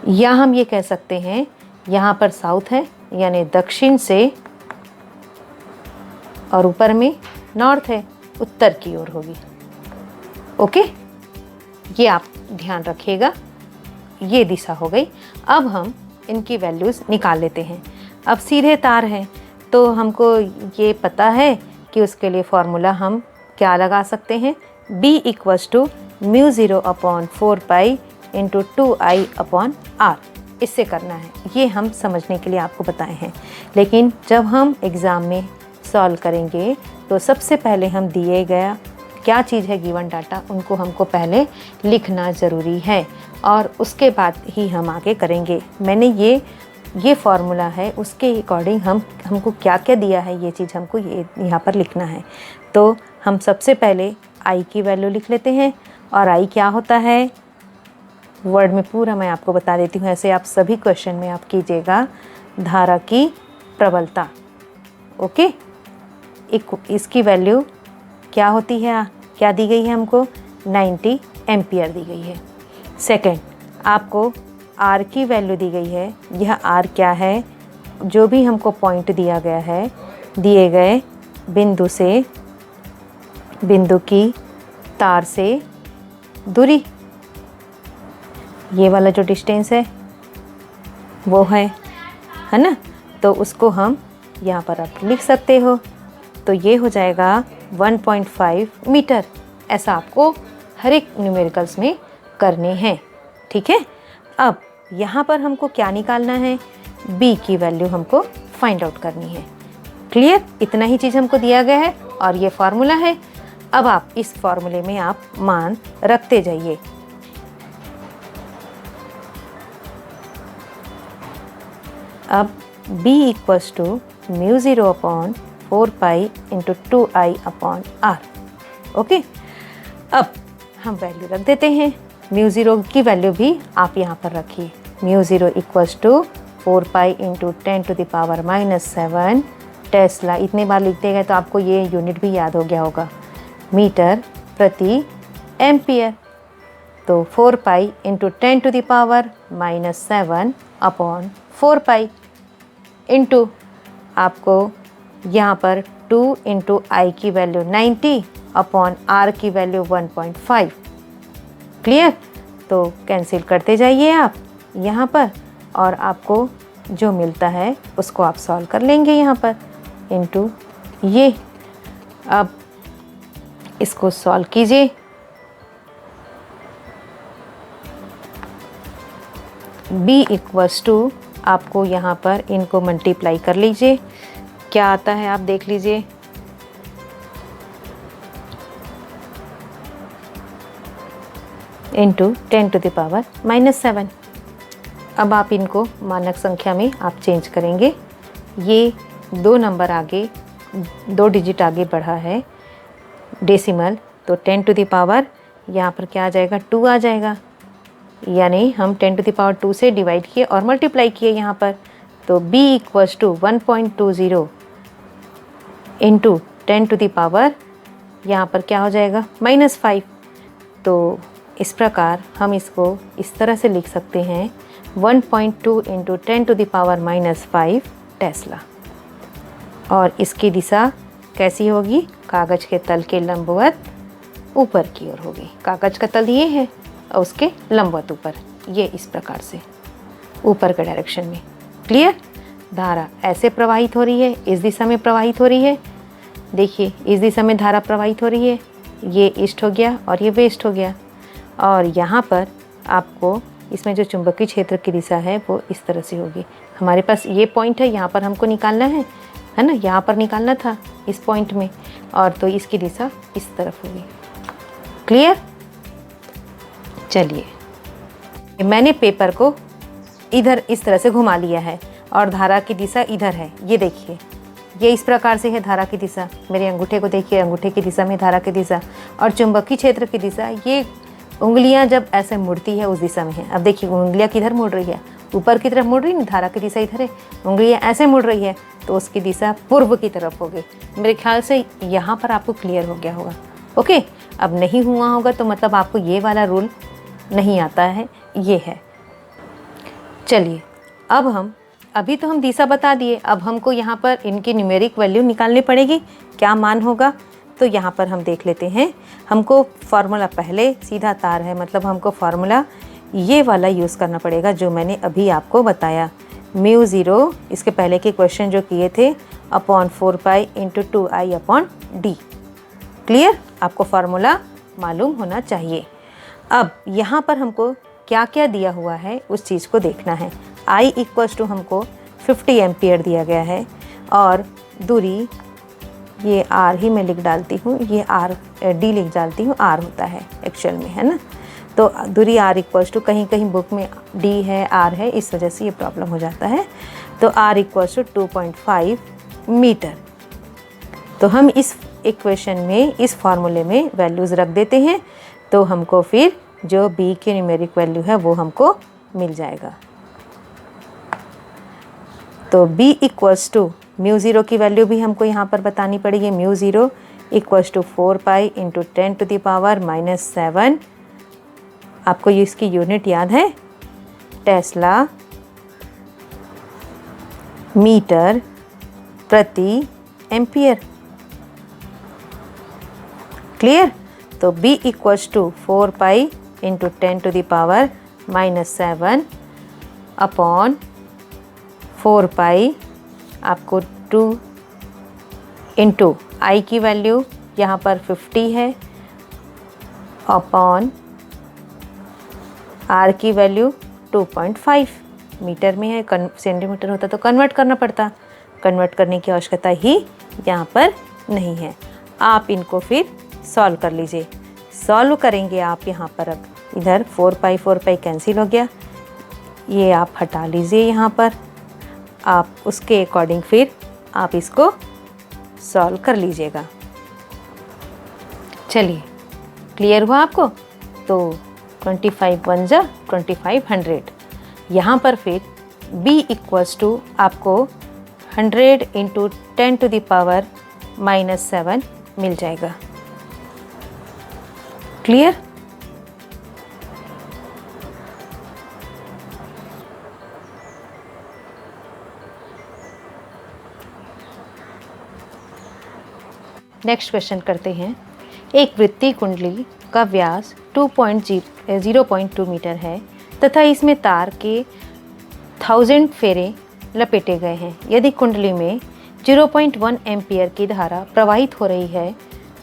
या हम ये कह सकते हैं यहाँ पर साउथ है यानी दक्षिण से, और ऊपर में नॉर्थ है, उत्तर की ओर होगी। ओके, ये आप ध्यान रखिएगा, ये दिशा हो गई। अब हम इनकी वैल्यूज़ निकाल लेते हैं। अब सीधे तार है तो हमको ये पता है कि उसके लिए फॉर्मूला हम क्या लगा सकते हैं, B = μ0/4π × 2I/r। इससे करना है, ये हम समझने के लिए आपको बताए हैं। लेकिन जब हम एग्ज़ाम में सॉल्व करेंगे तो सबसे पहले हम दिए गया क्या चीज़ है, गिवन डाटा, उनको हमको पहले लिखना ज़रूरी है, और उसके बाद ही हम आगे करेंगे। मैंने ये फॉर्मूला है, उसके अकॉर्डिंग हमको क्या क्या दिया है, ये चीज़ हमको ये यहाँ पर लिखना है। तो हम सबसे पहले I की वैल्यू लिख लेते हैं, और I क्या होता है, वर्ड में पूरा मैं आपको बता देती हूँ, ऐसे आप सभी क्वेश्चन में आप कीजिएगा, धारा की प्रबलता। ओके, इसकी वैल्यू क्या होती है, क्या दी गई है हमको, 90 एम्पियर दी गई है। सेकंड, आपको R की वैल्यू दी गई है। यह R क्या है, जो भी हमको पॉइंट दिया गया है, दिए गए बिंदु की तार से दूरी, ये वाला जो डिस्टेंस है वो है ना, तो उसको हम यहाँ पर आप लिख सकते हो। तो ये हो जाएगा 1.5 मीटर। ऐसा आपको हर एक न्यूमेरिकल्स में करने हैं, ठीक है। अब यहाँ पर हमको क्या निकालना है, B की वैल्यू हमको फाइंड आउट करनी है। क्लियर, इतना ही चीज़ हमको दिया गया है, और ये फार्मूला है। अब आप इस फार्मूले में आप मान रखते जाइए। अब B equals to mu 0 upon 4 pi into 2I upon R। Okay, अब हम वैल्यू रख देते हैं। म्यू 0 की वैल्यू भी आप यहाँ पर रखिए। Mu 0 equals to 4 pi into 10 to the power -7 tesla. इतने बार लिखते गए तो आपको ये यूनिट भी याद हो गया होगा, मीटर प्रति एम्पियर। तो 4 pi into 10 to the power -7 upon 4 pi into आपको यहाँ पर 2 इंटू आई की वैल्यू 90 अपॉन आर की वैल्यू 1.5। क्लियर? तो कैंसिल करते जाइए आप यहाँ पर, और आपको जो मिलता है उसको आप सॉल्व कर लेंगे यहाँ पर इंटू ये। अब इसको सॉल्व कीजिए। B इक्वल्स टू आपको यहाँ पर इनको मल्टीप्लाई कर लीजिए, क्या आता है आप देख लीजिए। Into 10 to the power -7। अब आप इनको मानक संख्या में आप चेंज करेंगे। ये 2 नंबर आगे, 2 डिजिट आगे बढ़ा है डेसिमल, तो 10 टू द पावर यहाँ पर क्या आ जाएगा, 2 आ जाएगा। यानी हम 10 टू द पावर 2 से डिवाइड किए और मल्टीप्लाई किए यहाँ पर। तो B equals to 1.20 into 10 to the power यहाँ पर क्या हो जाएगा, -5। तो इस प्रकार हम इसको इस तरह से लिख सकते हैं 1.2 into 10 to the power -5 tesla. और इसकी दिशा कैसी होगी, कागज़ के तल के लंबवत ऊपर की ओर होगी। कागज़ का तल ये है और उसके लंबवत ऊपर, ये इस प्रकार से ऊपर के डायरेक्शन में। क्लियर? धारा ऐसे प्रवाहित हो रही है, इस दिशा में प्रवाहित हो रही है। देखिए इस दिशा में धारा प्रवाहित हो रही है, ये ईस्ट हो गया और ये वेस्ट हो गया। और यहाँ पर आपको इसमें जो चुंबकीय क्षेत्र की दिशा है वो इस तरह से होगी। हमारे पास ये पॉइंट है, यहाँ पर हमको निकालना है ना, यहाँ पर निकालना था इस पॉइंट में, और तो इसकी दिशा इस तरफ होगी। क्लियर? चलिए, मैंने पेपर को इधर इस तरह से घुमा लिया है और धारा की दिशा इधर है। ये देखिए, ये इस प्रकार से है धारा की दिशा। मेरे अंगूठे को देखिए, अंगूठे की दिशा में धारा की दिशा, और चुंबकीय क्षेत्र की दिशा, ये उंगलियां जब ऐसे मुड़ती है उस दिशा में है। अब देखिए उंगलियां किधर मुड़ रही है, ऊपर की तरफ मुड़ रही है, धारा की दिशा इधर है। उंगलियां ऐसे मुड़ रही है तो उसकी दिशा पूर्व की तरफ होगी। मेरे ख्याल से यहाँ पर आपको क्लियर हो गया होगा। ओके, अब नहीं हुआ होगा तो मतलब आपको ये वाला रूल नहीं आता है, ये है। चलिए, अब हम अभी तो हम दिशा बता दिए, अब हमको यहाँ पर इनकी न्यूमेरिक वैल्यू निकालनी पड़ेगी, क्या मान होगा। तो यहाँ पर हम देख लेते हैं। हमको फार्मूला, पहले सीधा तार है मतलब हमको फार्मूला ये वाला यूज़ करना पड़ेगा जो मैंने अभी आपको बताया। म्यू 0, इसके पहले के क्वेश्चन जो किए थे, upon 4 pi into 2I upon D। Clear? आपको फार्मूला मालूम होना चाहिए। अब यहाँ पर हमको क्या क्या दिया हुआ है उस चीज़ को देखना है। I इक्वल्स टू हमको 50 एम्पियर दिया गया है, और दूरी ये R ही मैं लिख डालती हूँ, ये D लिख डालती हूँ, R होता है एक्चुअल में, है ना। तो दूरी R इक्वल्स टू, कहीं कहीं बुक में D है R है, इस वजह से ये प्रॉब्लम हो जाता है। तो R इक्वल्स टू 2.5 मीटर। तो हम इस इक्वेशन में, इस फार्मूले में वैल्यूज़ रख देते हैं, तो हमको फिर जो B की न्यूमेरिक वैल्यू है वो हमको मिल जाएगा। तो B इक्वल्स टू म्यू 0 की वैल्यू भी हमको यहाँ पर बतानी पड़ेगी। Mu 0 equals to 4 pi into 10 to the power -7। आपको ये इसकी यूनिट याद है, टेस्ला मीटर प्रति एम्पियर। क्लियर? तो B equals to 4 pi into 10 to the power -7 upon 4 pi, आपको 2 इंटू I की वैल्यू यहाँ पर 50 है, अपॉन R की वैल्यू 2.5 मीटर में है। सेंटीमीटर होता तो कन्वर्ट करना पड़ता, कन्वर्ट करने की आवश्यकता ही यहाँ पर नहीं है। आप इनको फिर सॉल्व कर लीजिए। सॉल्व करेंगे आप यहाँ पर, अब इधर 4 पाई कैंसिल हो गया, ये आप हटा लीजिए यहाँ पर। आप उसके अकॉर्डिंग फिर आप इसको सॉल्व कर लीजिएगा। चलिए, क्लियर हुआ आपको? तो 25 1 जा 2500। यहाँ पर फिर b इक्वल्स टू आपको 100 इंटू 10⁻⁻7 मिल जाएगा। क्लियर? नेक्स्ट क्वेश्चन करते हैं। एक वृत्तीय कुंडली का व्यास 0.2 मीटर है तथा इसमें तार के 1000 फेरे लपेटे गए हैं। यदि कुंडली में 0.1 एम्पियर की धारा प्रवाहित हो रही है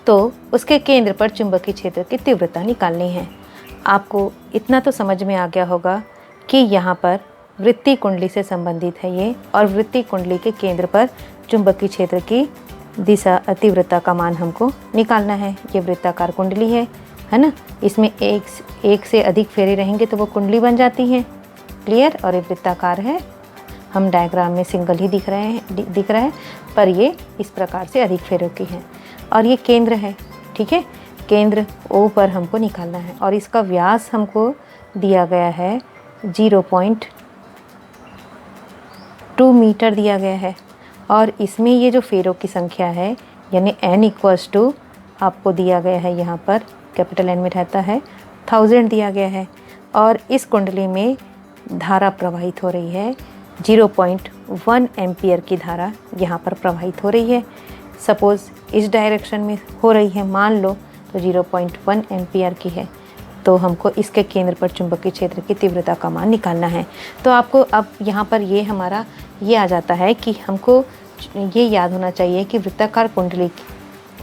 तो उसके केंद्र पर चुंबकीय क्षेत्र की तीव्रता निकालनी है। आपको इतना तो समझ में आ गया होगा कि यहाँ पर वृत्तीय कुंडली से संबंधित है ये, और वृत्तीय कुंडली के केंद्र पर चुंबकीय क्षेत्र की दिशा तीव्रता का मान हमको निकालना है। ये वृत्ताकार कुंडली है ना? इसमें एक से अधिक फेरे रहेंगे तो वो कुंडली बन जाती है। क्लियर? और ये वृत्ताकार है, हम डायग्राम में सिंगल ही दिख रहा है, पर ये इस प्रकार से अधिक फेरों की है। और ये केंद्र है, ठीक है? केंद्र O पर हमको निकालना है और इसका व्यास हमको दिया गया है 0.2 मीटर दिया गया है। और इसमें ये जो फेरों की संख्या है यानी n इक्वल्स टू आपको दिया गया है, यहाँ पर कैपिटल N में रहता है 1000 दिया गया है। और इस कुंडली में धारा प्रवाहित हो रही है 0.1 एम्पियर की धारा यहाँ पर प्रवाहित हो रही है। सपोज़ इस डायरेक्शन में हो रही है, मान लो तो 0.1 एम्पियर की है, तो हमको इसके केंद्र पर चुंबकीय क्षेत्र की तीव्रता का मान निकालना है। तो आपको अब यहाँ पर ये हमारा ये आ जाता है कि हमको ये याद होना चाहिए कि वृत्ताकार कुंडली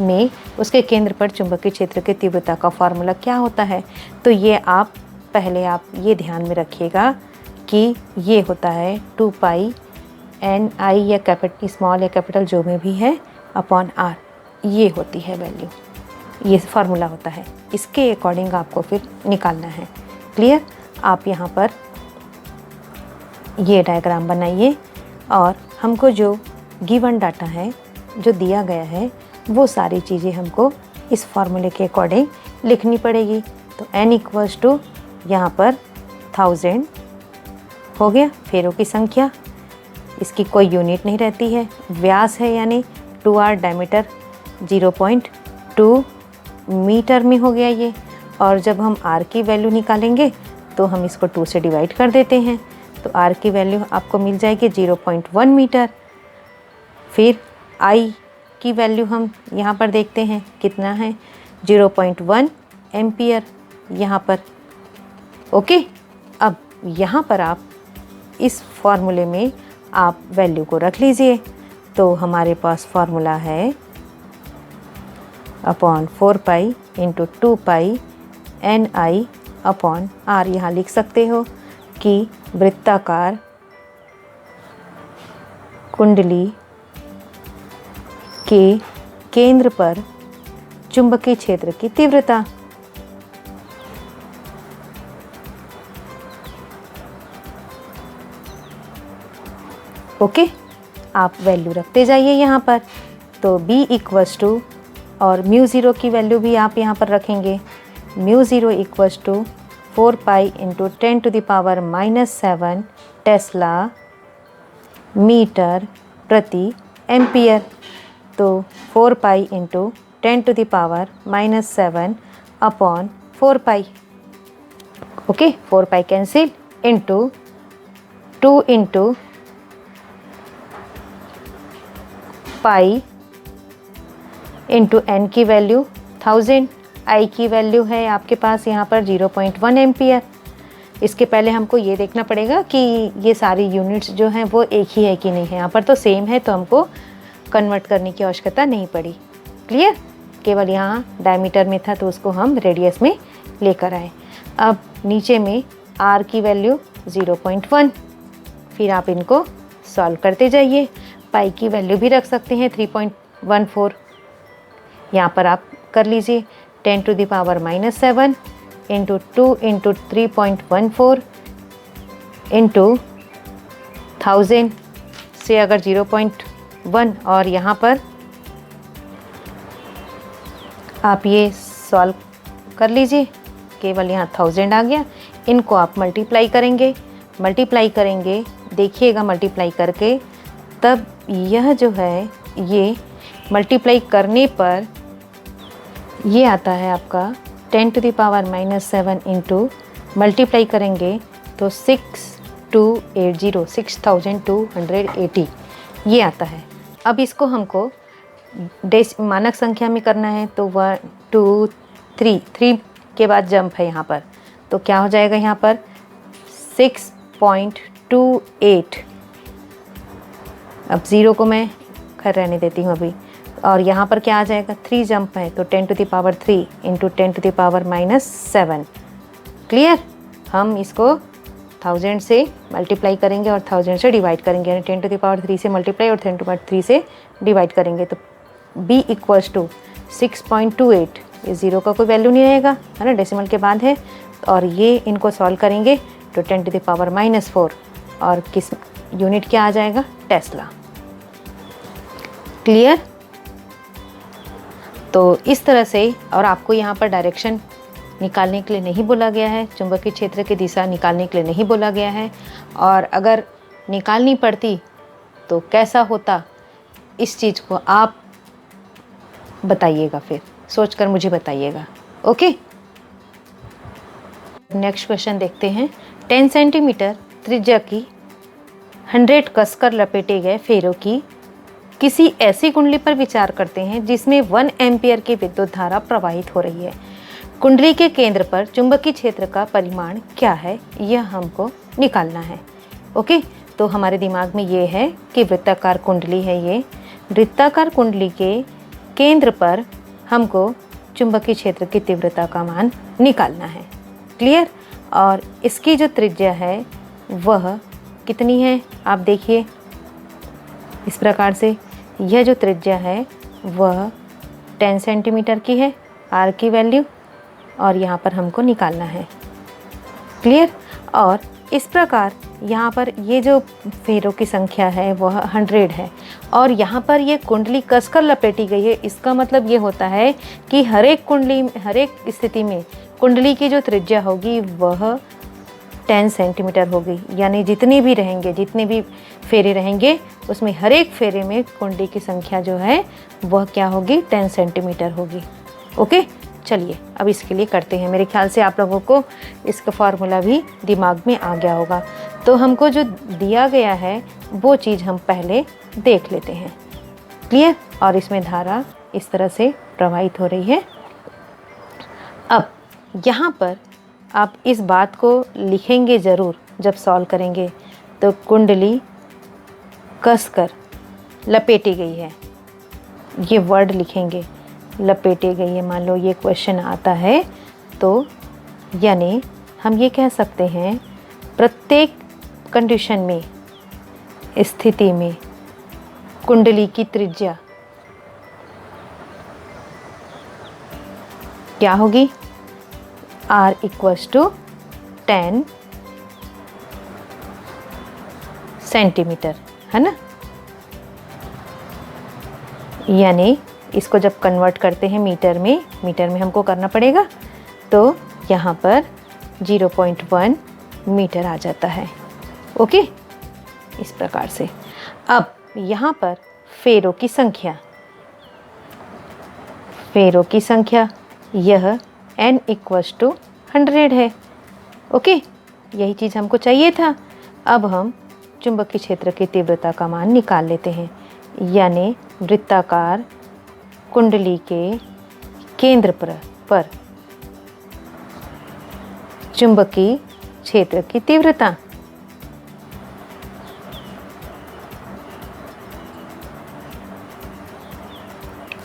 में उसके केंद्र पर चुंबकीय क्षेत्र की तीव्रता का फॉर्मूला क्या होता है। तो ये आप पहले आप ये ध्यान में रखिएगा कि ये होता है 2 पाई NI या स्मॉल या कैपिटल जो में भी है अपॉन R, ये होती है वैल्यू, ये फार्मूला होता है। इसके अकॉर्डिंग आपको फिर निकालना है। क्लियर? आप यहाँ पर ये डायग्राम बनाइए और हमको जो गिवन डाटा है, जो दिया गया है, वो सारी चीज़ें हमको इस फार्मूले के अकॉर्डिंग लिखनी पड़ेगी। तो n इक्वल्स टू यहाँ पर 1000 हो गया फेरों की संख्या, इसकी कोई यूनिट नहीं रहती है। व्यास है यानी 2r, डायमीटर 0.2 मीटर में हो गया ये। और जब हम r की वैल्यू निकालेंगे तो हम इसको 2 से डिवाइड कर देते हैं, तो r की वैल्यू आपको मिल जाएगी 0.1 मीटर। फिर I की वैल्यू हम यहाँ पर देखते हैं कितना है, 0.1 एम्पियर यहाँ पर। ओके, अब यहाँ पर आप इस फॉर्मूले में आप वैल्यू को रख लीजिए। तो हमारे पास फॉर्मूला है अपॉन 4 पाई इंटू 2 पाई NI अपॉन R। यहाँ लिख सकते हो कि वृत्ताकार कुंडली के केंद्र पर चुंबकीय क्षेत्र की तीव्रता। ओके, आप वैल्यू रखते जाइए यहाँ पर। तो B इक्वल्स टू, और μ0 की वैल्यू भी आप यहाँ पर रखेंगे, μ0 equals to 4 pi into 10⁻⁻7 tesla metre प्रति एम्पियर। तो 4 pi into 10⁻⁻7 upon 4 pi. Okay, 4 pi cancel into 2 into pi into n की वैल्यू 1000, I की वैल्यू है आपके पास यहाँ पर 0.1 एम्पियर। इसके पहले हमको ये देखना पड़ेगा कि ये सारी यूनिट्स जो हैं वो एक ही है कि नहीं है। यहाँ पर तो सेम है, तो हमको कन्वर्ट करने की आवश्यकता नहीं पड़ी। क्लियर? केवल यहाँ डायमीटर में था तो उसको हम रेडियस में लेकर आए। अब नीचे में R की वैल्यू 0.1, फिर आप इनको सॉल्व करते जाइए। पाई की वैल्यू भी रख सकते हैं 3.14। यहाँ पर आप कर लीजिए 10⁻⁻7 इंटू 2 इंटू 3.14 इंटू 1000 से अगर 0.1 और यहाँ पर आप ये सॉल्व कर लीजिए, केवल यहाँ 1000 आ गया। इनको आप मल्टीप्लाई करेंगे देखिएगा मल्टीप्लाई करके, तब यह जो है ये मल्टीप्लाई करने पर ये आता है आपका 10⁻⁻7 इंटू मल्टीप्लाई करेंगे तो 6280 ये आता है। अब इसको हमको मानक संख्या में करना है तो 1 2 3 के बाद जंप है यहाँ पर, तो क्या हो जाएगा यहाँ पर 6.28। अब 0 को मैं खैर रहने देती हूँ अभी, और यहाँ पर क्या आ जाएगा 3 जंप है तो 10⁻³ इंटू 10⁻⁻7। क्लियर? हम इसको 1000 से मल्टीप्लाई करेंगे और 1000 से डिवाइड करेंगे, यानी 10⁻³ से मल्टीप्लाई और 10⁻³ से डिवाइड करेंगे तो b इक्वल्स टू 6.28। ये 0 का कोई वैल्यू नहीं रहेगा, है ना, डेसिमल के बाद है। और ये इनको सॉल्व करेंगे तो 10⁻⁻4 और किस यूनिट क्या आ जाएगा, टेस्ला। क्लियर? तो इस तरह से, और आपको यहाँ पर डायरेक्शन निकालने के लिए नहीं बोला गया है, चुंबकीय क्षेत्र की दिशा निकालने के लिए नहीं बोला गया है, और अगर निकालनी पड़ती तो कैसा होता, इस चीज़ को आप बताइएगा, फिर सोचकर मुझे बताइएगा। ओके, नेक्स्ट क्वेश्चन देखते हैं। 10 सेंटीमीटर त्रिज्या की 100 कसकर लपेटे गए फेरों की किसी ऐसी कुंडली पर विचार करते हैं जिसमें 1 एम्पियर की विद्युत धारा प्रवाहित हो रही है। कुंडली के केंद्र पर चुंबकीय क्षेत्र का परिमाण क्या है, यह हमको निकालना है। ओके, तो हमारे दिमाग में ये है कि वृत्ताकार कुंडली है ये। वृत्ताकार कुंडली के केंद्र पर हमको चुंबकीय क्षेत्र की तीव्रता का मान निकालना है। क्लियर? और इसकी जो त्रिज्या है वह कितनी है, आप देखिए इस प्रकार से। यह जो त्रिज्या है वह 10 सेंटीमीटर की है, आर की वैल्यू, और यहाँ पर हमको निकालना है। क्लियर? और इस प्रकार यहाँ पर ये जो फेरों की संख्या है वह 100 है, और यहाँ पर ये कुंडली कसकर लपेटी गई है। इसका मतलब ये होता है कि हर एक स्थिति में कुंडली की जो त्रिज्या होगी वह 10 सेंटीमीटर होगी, यानी जितने भी फेरे रहेंगे उसमें हर एक फेरे में कुंडली की संख्या जो है वह क्या होगी, 10 सेंटीमीटर होगी। ओके, चलिए अब इसके लिए करते हैं। मेरे ख्याल से आप लोगों को इसका फार्मूला भी दिमाग में आ गया होगा। तो हमको जो दिया गया है वो चीज़ हम पहले देख लेते हैं। क्लियर? और इसमें धारा इस तरह से प्रवाहित हो रही है। अब यहाँ पर आप इस बात को लिखेंगे ज़रूर जब सॉल्व करेंगे। तो कुंडली कसकर लपेटी गई है, ये वर्ड लिखेंगे, लपेटी गई है। मान लो ये क्वेश्चन आता है तो यानी हम ये कह सकते हैं प्रत्येक कंडीशन में, स्थिति में कुंडली की त्रिज्या क्या होगी, R इक्वल्स टू 10 सेंटीमीटर, है ना। यानी इसको जब कन्वर्ट करते हैं मीटर में हमको करना पड़ेगा, तो यहाँ पर 0.1 मीटर आ जाता है। ओके, इस प्रकार से। अब यहाँ पर फेरों की संख्या यह n इक्वल्स टू 100 है। ओके, यही चीज़ हमको चाहिए था। अब हम चुंबकीय क्षेत्र की तीव्रता का मान निकाल लेते हैं, यानी वृत्ताकार कुंडली के केंद्र पर चुंबकीय क्षेत्र की तीव्रता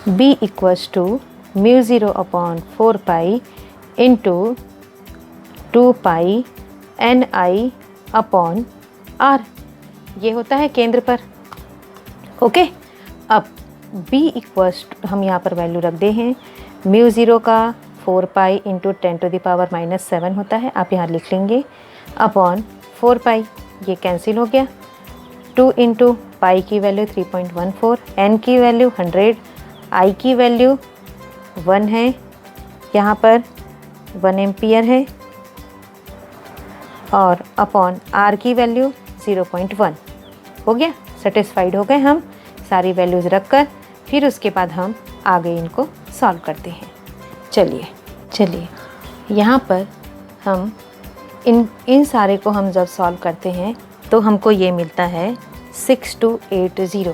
B equals to μ0/4 pi into 2 pi NI/R, ये होता है केंद्र पर। ओके, अब b इक्वल्स हम यहाँ पर वैल्यू रख दे हैं म्यू ज़ीरो का 4 पाई इंटू 10⁻⁻7 होता है, आप यहाँ लिख लेंगे, अपॉन 4 पाई, ये कैंसिल हो गया, 2 इंटू पाई की वैल्यू 3.14, n की वैल्यू 100, i की वैल्यू 1 है, यहाँ पर 1 एम्पियर है, और अपॉन r की वैल्यू 0.1 हो गया। सेटिस्फाइड हो गए हम सारी वैल्यूज़ रखकर। फिर उसके बाद हम आगे इनको सॉल्व करते हैं। चलिए यहाँ पर हम इन सारे को हम जब सॉल्व करते हैं तो हमको ये मिलता है 6280।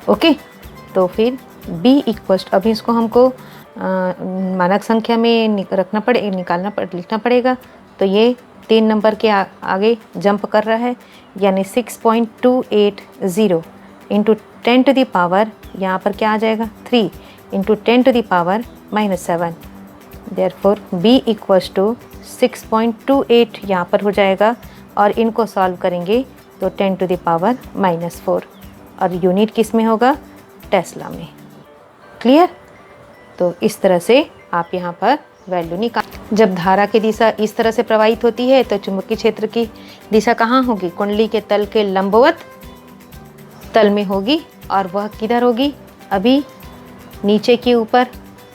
ओके, तो फिर b इक्वल्स, अभी इसको हमको मानक संख्या में लिखना पड़ेगा। तो ये 3 नंबर के आगे जंप कर रहा है, यानी 6.280 इंटू 10 टू द पावर, यहाँ पर क्या आ जाएगा 3 into 10 to the power -7। Therefore b equals to 6.28 यहाँ पर हो जाएगा, और इनको सॉल्व करेंगे तो 10 टू द पावर -4, और यूनिट किस में होगा, टेस्ला में। क्लियर? तो इस तरह से आप यहाँ पर वैल्यू निकाल। जब धारा की दिशा इस तरह से प्रवाहित होती है तो चुंबकीय क्षेत्र की दिशा कहाँ होगी, कुंडली के तल के लंबवत तल में होगी, और वह किधर होगी, अभी नीचे के ऊपर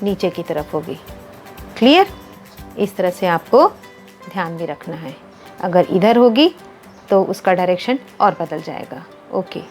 नीचे की तरफ होगी। क्लियर? इस तरह से आपको ध्यान में रखना है। अगर इधर होगी तो उसका डायरेक्शन और बदल जाएगा। ओके।